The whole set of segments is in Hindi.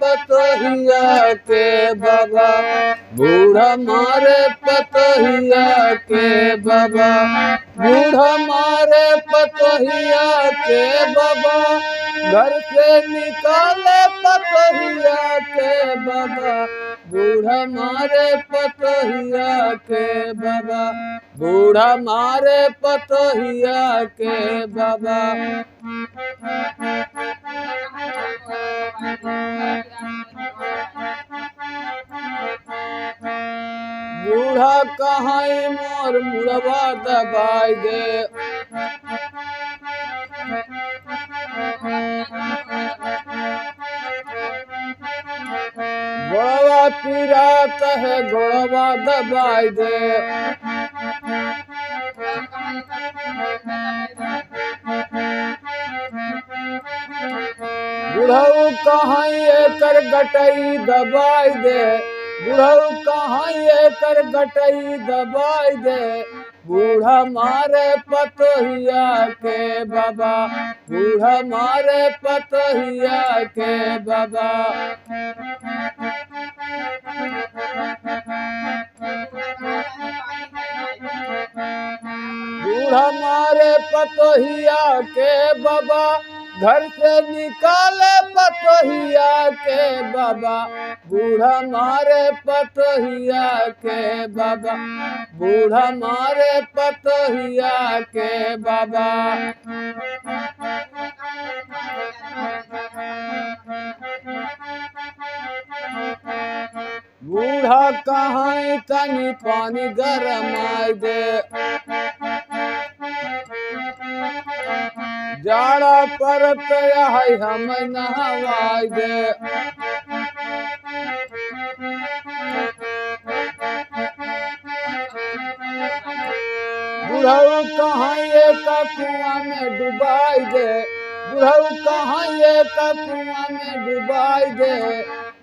पतोहिया के बाबा, बूढ़ा मारे पतोहिया के बाबा, बूढ़ा मारे पतोहिया के बाबा, घर से निकाले पतोहिया के बाबा, बूढ़ा मारे पतोहिया के बाबा, बूढ़ा मारे पतोहिया के बाबा। बूढ़ा कहाई मोर मुड़वा दबाई दे, गोड़वा पीरात है गोड़वा दबाई दे, बुढ़ऊ कहाई एकर गटई दबाई दे, बुढ़ऊ कहाई एकर गटई दबाई दे, बूढ़ा मारे पतोहिया के बाबा, बूढ़ा मारे पतोहिया के बाबा। बूढ़ा मारे पतोहिया के बाबा, घर से निकाले पतोहिया के बाबा, बूढ़ा मारे पतोहिया के बाबा, बूढ़ा मारे पतोहिया के बाबा। बूढ़ा कहाई तनी पानी गरमाई दे, जाड़ा परत है हम नहवाई दे, बुढ़ऊ कहाई का कुआं में डुबाई दे, बुढ़ऊ कहाई का कुआं में डुबाई दे,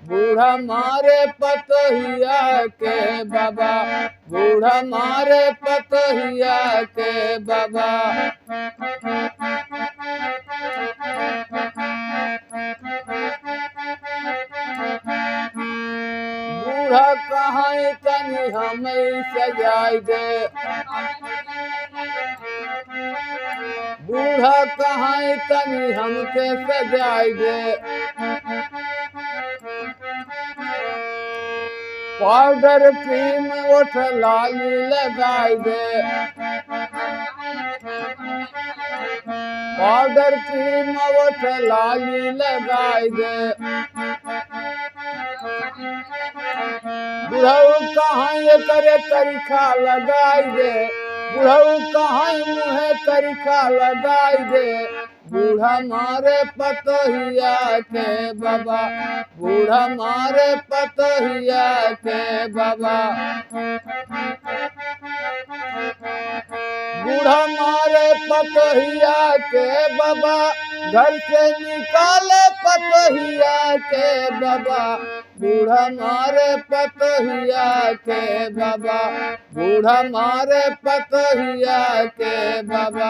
बूढ़ा मारे पतोहिया के बाबा, बूढ़ा मारे पतोहिया के बाबा। बूढ़ा कहाई तनी हमें सजाई दे, बूढ़ा कहाई तनी हमके सजाई दे, पाउडर क्रीम ओठ लाली लगाई दे, पाउडर क्रीम ओठ लाली लगाई दे, बुढ़ऊ कहाई करे करिखा लगाई दे, बुढ़ऊ कहाई मुँहे करिखा लगाई दे, बूढ़ा मारे पतोहिया के बाबा, बूढ़ा मारे पतोहिया के बाबा। बूढ़ा मारे पतोहिया के बाबा, घर से निकाले पतोहिया के बाबा, बूढ़ा मारे पतोहिया के बाबा, बूढ़ा मारे पतोहिया के बाबा।